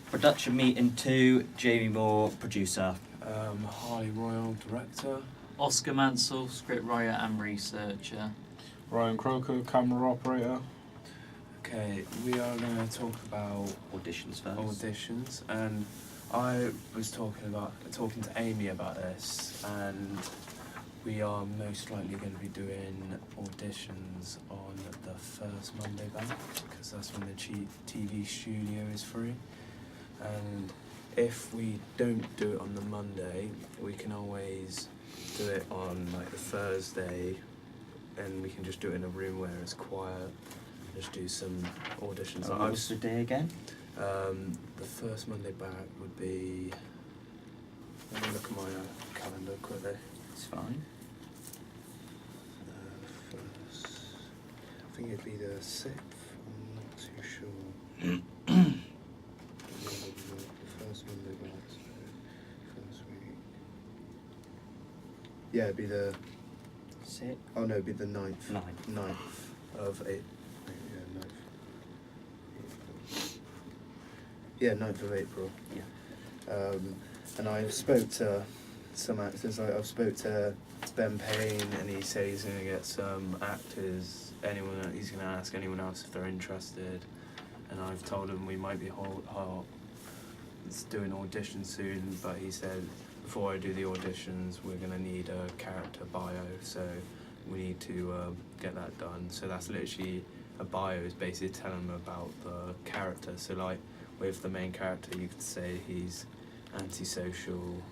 Production meeting 2, Jamie Moore, producer. Harley Royal, director. Oscar Mansell, scriptwriter and researcher. Ryan Croker, camera operator. Okay, we are going to talk about Auditions first. auditions, and I was talking to Amy about this, and we are most likely going to be doing auditions on the first Monday back, because that's when the TV studio is free. And if we don't do it on the Monday, we can always do it on like the Thursday, and we can just do it in a room where it's quiet. Just do some auditions. What was the day again? The first Monday back would be. Let me look at my calendar quickly. It's fine. First, I think it'd be the 6th. I'm not too sure. The first Monday back. So first week. Yeah, it'd be the. 6th? Oh no, it'd be the 9th. 9th. Of 8. Yeah, 9th of April. Yeah. And I spoke to some actors. I've spoke to Ben Payne, and he said he's going to get some actors. He's going to ask anyone else if they're interested. And I've told him we might be doing auditions soon. But he said before I do the auditions, we're going to need a character bio. So we need to get that done. So that's literally a bio. Is basically telling them about the character. So like. With the main character, you could say he's antisocial,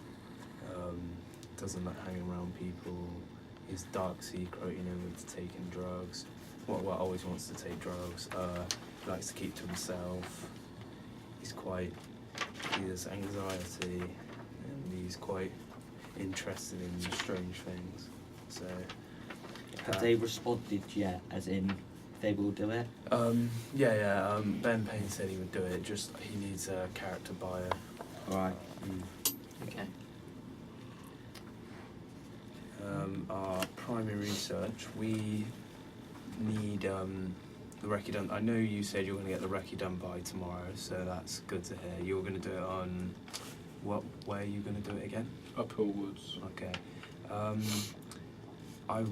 doesn't like hanging around people, he's dark secret, into taking drugs, always wants to take drugs, likes to keep to himself, he has anxiety, and he's quite interested in strange things, so... Have they responded yet, as in... They will do it? Yeah. Ben Payne said he would do it, just he needs a character bio. Alright. Okay. Our primary research, we need the recce done. I know you said you were going to get the recce done by tomorrow, so that's good to hear. You were going to do it on... Where are you going to do it again? Uphill Woods. Okay. I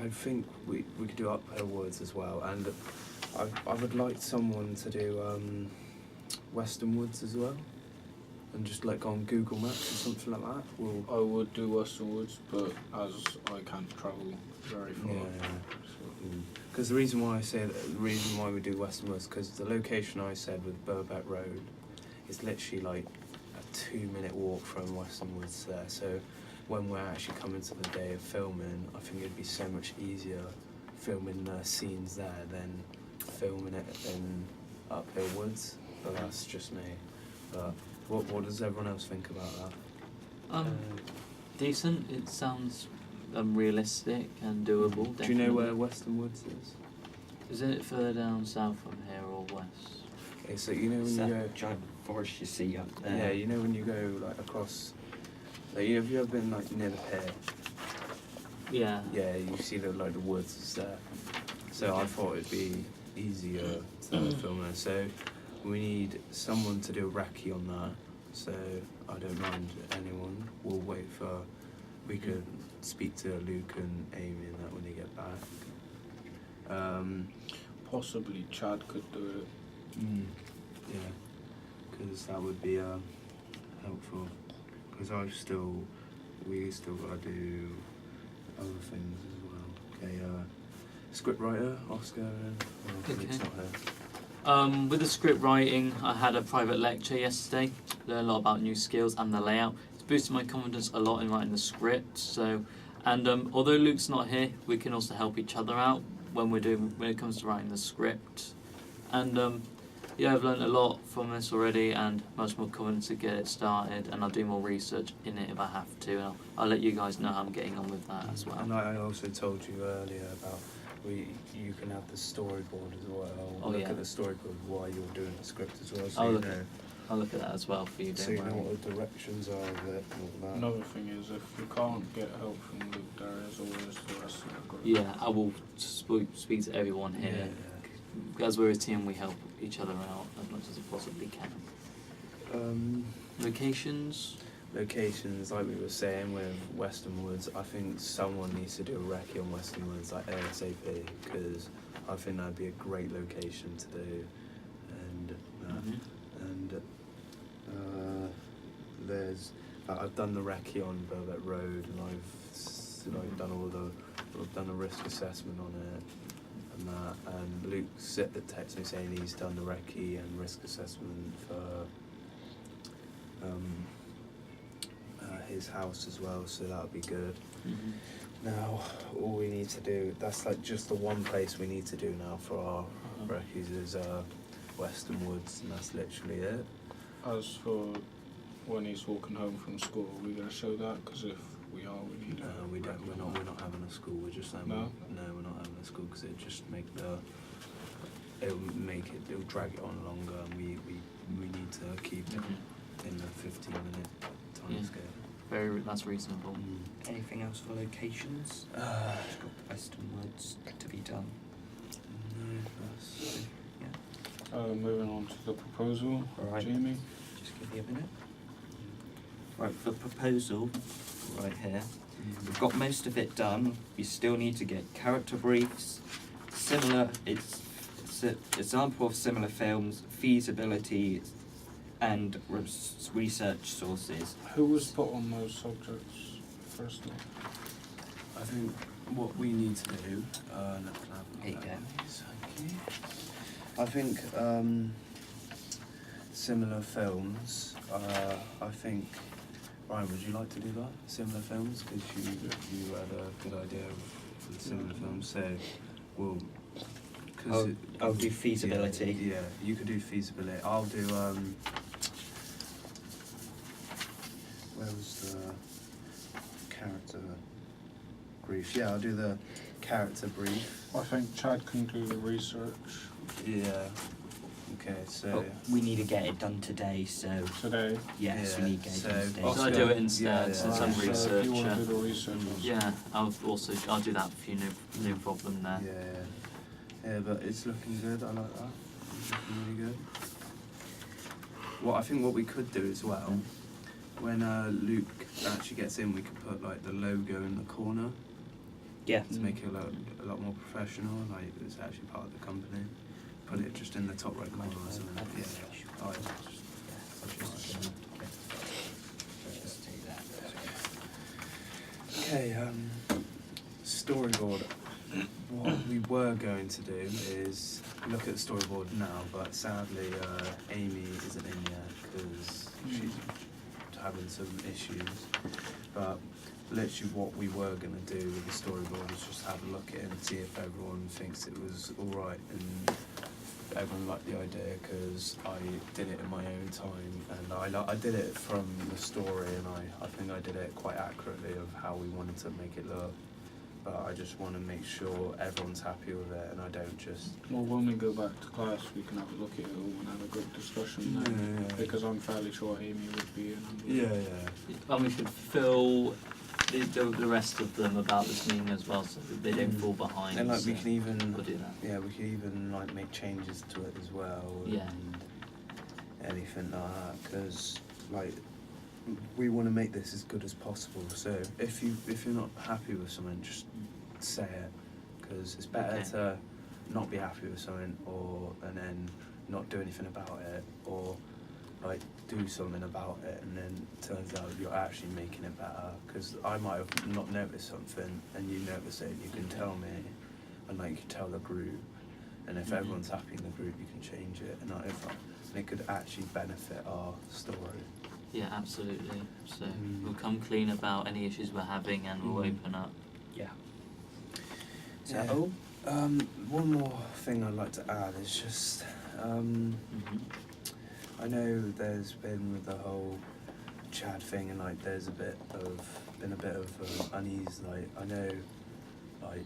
think we could do Uphill Woods as well, and I would like someone to do Western Woods as well, and just like on Google Maps or something like that. I would do Western Woods, but as I can't travel very far. Because the reason why we do Western Woods, because the location I said with Birkbeck Road is literally like a 2-minute walk from Western Woods there, so when we're actually coming to the day of filming, I think it'd be so much easier filming the scenes there than filming it in Uphill Woods. But that's just me. But what does everyone else think about that? Decent. It sounds realistic and doable. Definitely. Do you know where Western Woods is? Is it further down south from here or west? Okay, so you know when you go giant forest you see up there. Yeah, you know when you go like across. Like, have you ever been like near the pier? Yeah. Yeah, you see the woods is there. So I thought it'd be easier to film there. So we need someone to do a recce on that. So I don't mind anyone. We'll wait for. We could speak to Luke and Amy and that when they get back. Possibly Chad could do it. Yeah, because that would be helpful. Because we still got to do other things as well. Okay, scriptwriter, Oscar, and it's not here. With the script writing, I had a private lecture yesterday. Learned a lot about new skills and the layout. It's boosted my confidence a lot in writing the script. So, and although Luke's not here, we can also help each other out when it comes to writing the script. And yeah, I've learned a lot from this already, and much more confidence to get it started. And I'll do more research in it if I have to. And I'll let you guys know how I'm getting on with that as well. And I also told you earlier about you can have the storyboard as well. Look at the storyboard while you're doing the script as well. So I'll look at that as well for you. So you know what the directions are of it and all that. Another thing is, if you can't get help from Luke, there is always the rest of the group. Yeah, I will speak to everyone here. Yeah. As we're a team, we help each other out as much as we possibly can. Um, Locations. Locations, like we were saying with Western Woods, I think someone needs to do a recce on Western Woods like ASAP, because I think that'd be a great location to do. And there's I've done the recce on Velvet Road, and I've done a risk assessment on it and that. And Luke texted me saying he's done the recce and risk assessment for his house as well, so that would be good. Now, all we need to do, that's like just the one place we need to do now for our recce's is Western Woods, and that's literally it. As for when he's walking home from school, are we going to show that? Because if we are, we need We don't. We're not having a school. We're just saying. No? No, we're not having a school because it just it'll drag it on longer, and we need to keep it in the 15-minute time scale. That's reasonable. Anything else for locations? We've got Western Woods to be done. No, that's moving on to the proposal, Right. Jamie. Just give me a minute. Right, the proposal, right here. We've got most of it done. We still need to get character briefs, it's an example of similar films, feasibility, and research sources. Who was put on those subjects firstly? I think what we need to do. Here you go. Thank you. I think similar films. I think. Ryan, would you like to do that? Similar films, because you had a good idea of the similar films. So we'll. I'll do feasibility. Yeah, you could do feasibility. I'll do. Where was the character brief? Yeah, I'll do the character brief. I think Chad can do the research Yeah. Okay, so. But we need to get it done today, so today. yes, Yeah, we need to get it done so- today. Shall I do it instead, Yeah, since yeah. I'm So if you want to do researcher? the research. Yeah, I'll do that for you. No problem there. Yeah, but it's looking good. I like that. It's looking really good. I think what we could do as well, when Luke actually gets in, we could put like the logo in the corner Yeah. to make it look a lot more professional, like it's actually part of the company. Put it just in the top right corner or something. Yeah. Oh, Just take that. Okay, storyboard. What we were going to do is look at the storyboard now, but sadly Amy isn't in yet because she's having some issues. But literally what we were going to do with the storyboard is just have a look at it and see if everyone thinks it was alright and everyone liked the idea, because I did it in my own time and I did it from the story, and I think I did it quite accurately of how we wanted to make it look. But I just want to make sure everyone's happy with it, and I don't just. Well, when we go back to class, we can have a look at it all and have a good discussion then. Yeah. Because I'm fairly sure Amy would be in. Yeah. And we should fill the rest of them about this meeting as well, so that they don't fall behind. And like so we can even. we'll do that. Yeah, we can even like make changes to it as well. Yeah. And anything like that, because like we want to make this as good as possible. So if you're not happy with something, just say it, because it's better Okay. to not be happy with something and then not do anything about it, or like do something about it and then it turns out you're actually making it better. Because I might have not noticed something and you notice it, you can tell me, and like you tell the group, and if everyone's happy in the group, you can change it, and it could actually benefit our story. Yeah, absolutely. So we'll come clean about any issues we're having, and we'll open up. Yeah. Is Yeah. that all? One more thing I'd like to add is just I know there's been with the whole Chad thing, and like there's been a bit of unease. Like I know like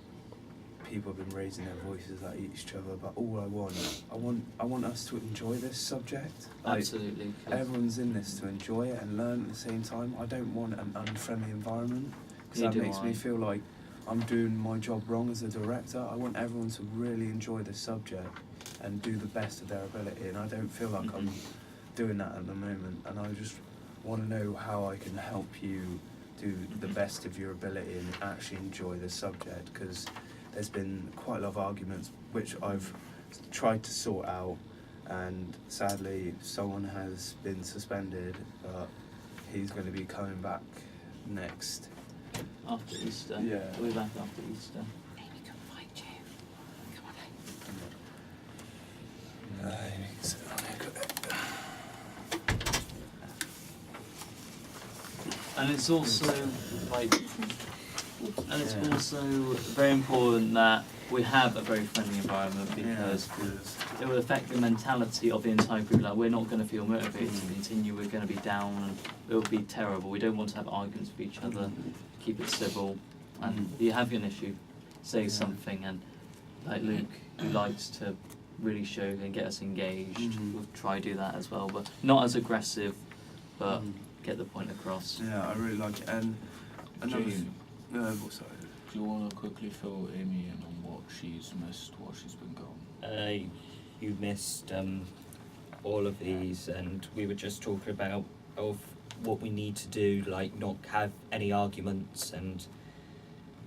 people have been raising their voices at each other, but all I want us to enjoy this subject. Like, Absolutely. 'Cause everyone's in this to enjoy it and learn at the same time. I don't want an unfriendly environment, because Neither that do makes I. me feel like I'm doing my job wrong as a director. I want everyone to really enjoy this subject, and do the best of their ability. And I don't feel like I'm doing that at the moment. And I just want to know how I can help you do the best of your ability and actually enjoy the subject, because there's been quite a lot of arguments which I've tried to sort out, and sadly someone has been suspended, but he's going to be coming back next. After Easter. Yeah. We'll be back after Easter. Amy, come find you. Come on, And it's also also very important that we have a very friendly environment, because it will affect the mentality of the entire group. Like, we're not going to feel motivated to continue. We're going to be down, and it will be terrible. We don't want to have arguments with each other. Keep it civil, and you have an issue, say something, and like Luke, who likes to really show and get us engaged, we'll try to do that as well, but not as aggressive, but get the point across. Yeah, I really like it. And another Jane, sorry. do you want to quickly fill Amy in on what she's missed, what she's been gone? You missed all of these, and we were just talking about of what we need to do, like not have any arguments, and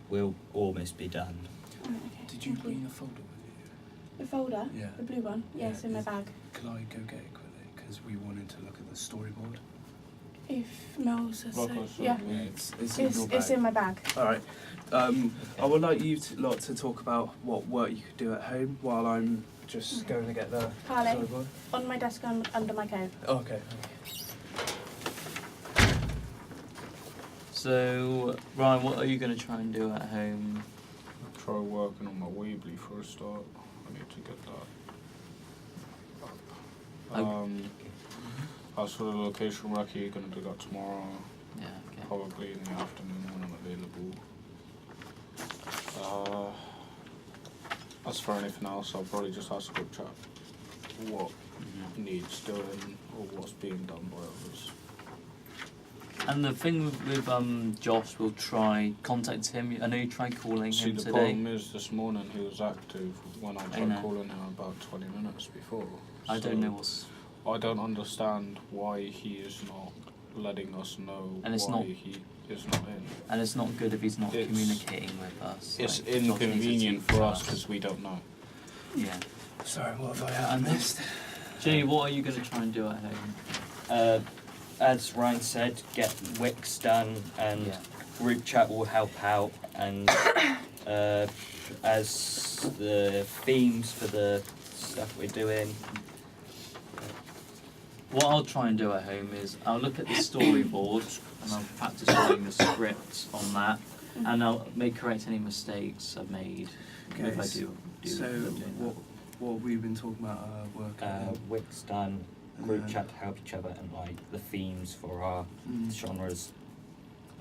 we'll almost be done. Oh, okay. Did you Thank bring a folder with The folder? you? Yeah. The blue one? Yeah, Yes, in my is- bag. Could I go get it quickly? Because we wanted to look at the storyboard. If Mel says Like so. I said, Yeah. It's in your bag. It's in my bag. All right. I would like you lot to talk about what work you could do at home while I'm just going to get the Harley. storyboard. On my desk under my coat. Oh, okay. So, Ryan, what are you going to try and do at home? Try working on my Weebly for a start. I need to get that up. As for the location recce, gonna do that tomorrow, Yeah, okay. probably in the afternoon when I'm available. As for anything else, I'll probably just ask group chat what needs doing or what's being done by others. And the thing with Josh, we'll try contact him. I know you tried calling See, him the today. problem is this morning he was active when I tried know. calling him about 20 minutes before. I So don't know what's. I don't understand why he is not letting us know And it's why not- he is not in. And it's not good if he's not It's- communicating with us. It's like, Josh needs to inconvenient speak for to us because we don't know. Yeah. Sorry, what have I missed? Jay, what are you going to try and do at home? As Ryan said, get Wix done, and Yeah. group chat will help out, and as the themes for the stuff we're doing. What I'll try and do at home is I'll look at the storyboard and I'll practice writing the script on that, and I'll correct any mistakes I've made if I do. So, end up doing what we've been talking about work. Wix done, group Uh, chat to help each other, and like the themes for our genres.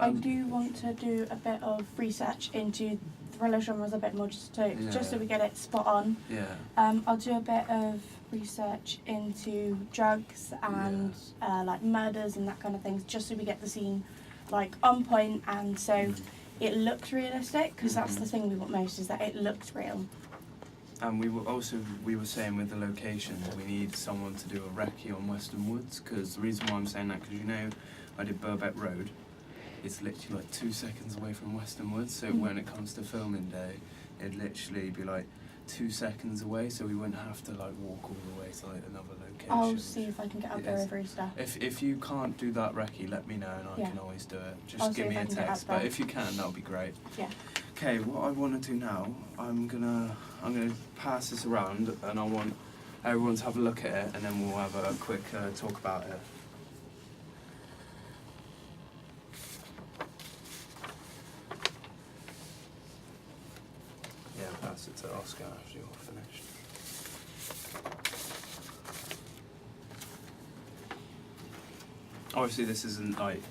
I do want to do a bit of research into thriller genres a bit more, just so Yeah. we get it spot on. Yeah. I'll do a bit of research into drugs and like murders and that kind of things, just so we get the scene like on point, and so it looks realistic, because that's the thing we want most, is that it looks real. And we were saying with the location, we need someone to do a recce on Western Woods, because the reason why I'm saying that, because I did Burbeck Road. It's literally like 2 seconds away from Western Woods, so when it comes to filming day, it'd literally be like 2 seconds away, so we wouldn't have to like walk all the way to like another location. I'll see if I can get up there Yes. over Easter. If you can't do that recce, let me know and I Yeah. can always do it. Just I'll give see me if I a can get text. up there. But if you can, that'll be great. Yeah. Okay, what I want to do now, I'm gonna pass this around, and I want everyone to have a look at it, and then we'll have a quick talk about it. Yeah, pass it to Oscar after you're finished. Obviously, this isn't like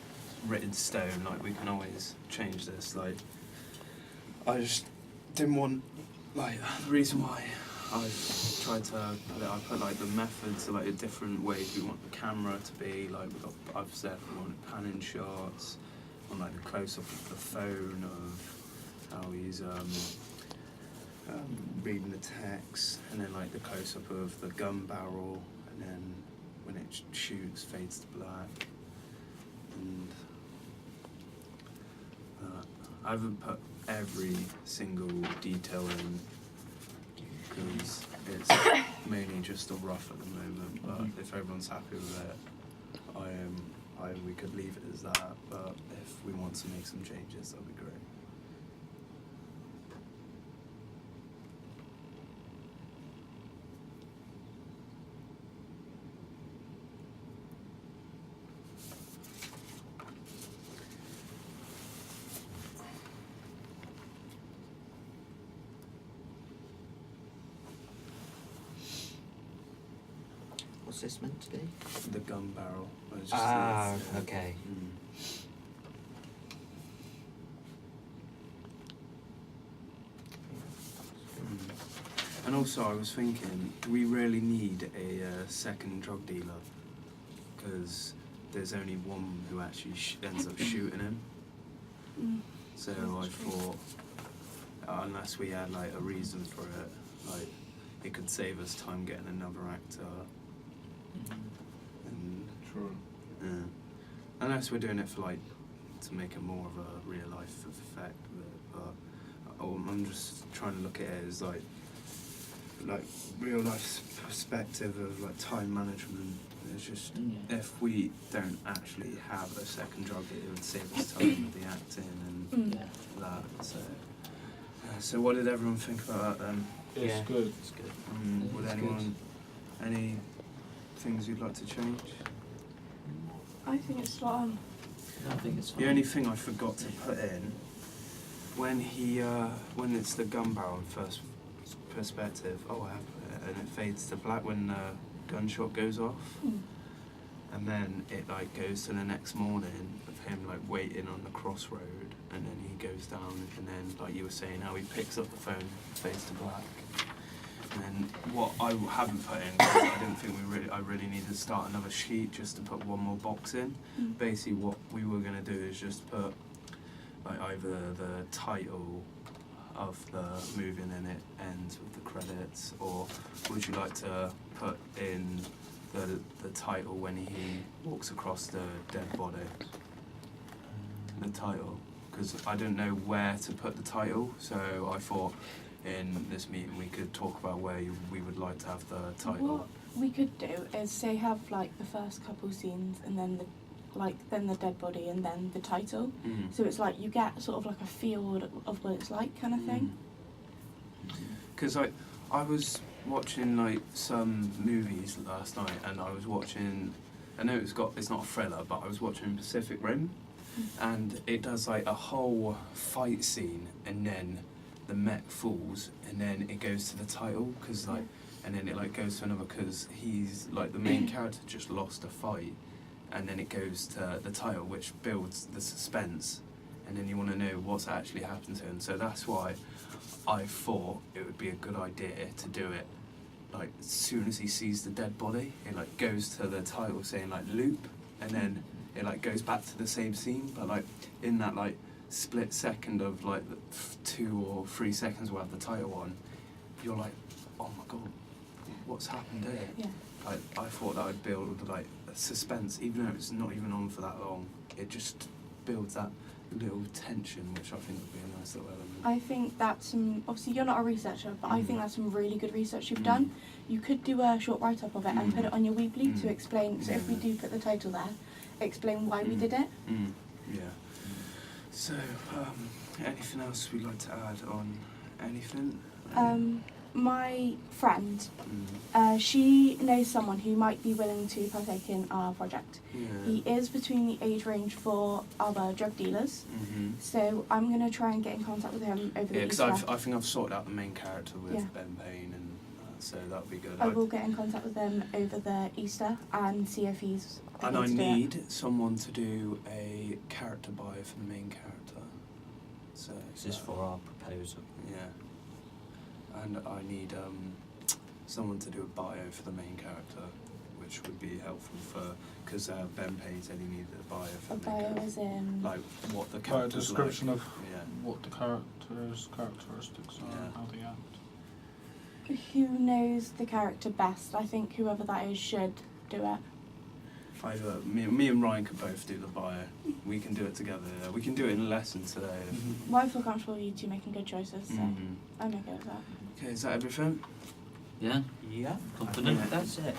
written stone. Like, we can always change this. Like, I just didn't want, like, the reason why I've tried to put it, I put like the methods, like the different ways we want the camera to be. Like, I've said we want panning shots, on like the close up of the phone, of how he's reading the text, and then like the close up of the gun barrel, and then when it shoots, fades to black. And I haven't put every single detail in because it's mainly just a rough at the moment. But if everyone's happy with it, we could leave it as that. But if we want to make some changes, that'd be great. What's this meant to be? The gun barrel. Okay. And also, I was thinking, do we really need a second drug dealer? Because there's only one who actually ends up shooting him. So I thought, unless we had like a reason for it, like it could save us time getting another actor. And True. yeah, unless we're doing it for like to make it more of a real life effect with it. But I'm just trying to look at it as like real life perspective of like time management. It's just if we don't actually have a second drug, it would save us time with the acting and that. So what did everyone think about that then? It's good. It's good. Would It's anyone any things you'd like to change? I think it's spot on. I think it's fine. The only thing I forgot to put in when it's the gun barrel in first perspective. Oh, I have put it, and it fades to black when the gunshot goes off, and then it like goes to the next morning of him like waiting on the crossroad, and then he goes down, and then like you were saying how he picks up the phone, fades to black. And then what I haven't put in, 'cause I didn't think I really needed to start another sheet just to put one more box in. Basically what we were going to do is just put like either the title of the movie and then it ends with the credits, or would you like to put in the title when he walks across the dead body? The title, because I didn't know where to put the title, so I thought in this meeting we could talk about where we would like to have the title. What we could do is say have like the first couple scenes and then the dead body and then the title. So it's like you get sort of like a feel of what it's like kind of thing. Because I was watching like some movies last night, and I was watching, I know it's not a thriller, but I was watching Pacific Rim, and it does like a whole fight scene, and then the mech falls, and then it goes to the title, because like, and then it like goes to another, because he's like the main character just lost a fight, and then it goes to the title, which builds the suspense, and then you want to know what's actually happened to him. So that's why I thought it would be a good idea to do it like as soon as he sees the dead body, it like goes to the title saying like loop, and then it like goes back to the same scene, but like in that like split second of like the 2 or 3 seconds we'll have the title on, you're like, oh my god, what's happened here? Yeah. I thought that would build like a suspense, even though it's not even on for that long. It just builds that little tension, which I think would be a nice little element. I think that's some, obviously you're not a researcher, but I think that's some really good research you've done. You could do a short write-up of it and put it on your weekly to explain, so if we do put the title there, explain why we did it. Yeah. So, anything else we'd like to add on anything? My friend, she knows someone who might be willing to partake in our project. Yeah. He is between the age range for other drug dealers, so I'm going to try and get in contact with him over the because Easter. I think I've sorted out the main character with Yeah. Ben Payne, and so that would be good. I will get in contact with him over the Easter and see if he's And able I to do it. need someone to do a character bio for the main character. So This is for our proposal. Yeah. And I need someone to do a bio for the main character, which would be helpful for, because Ben Payne said he needed a bio for A the main bio character. is in... Like what the Quite a character's description like. of Yeah. what the characteristics are Yeah. and how they act. who knows the character best. I think whoever that is should do it. Either me and Ryan could both do the bio. We can do it together. We can do it in a lesson today. Well, I feel comfortable with you two making good choices, so I'm okay with that. Okay, is that everything? Yeah, Yeah, confident. that's it.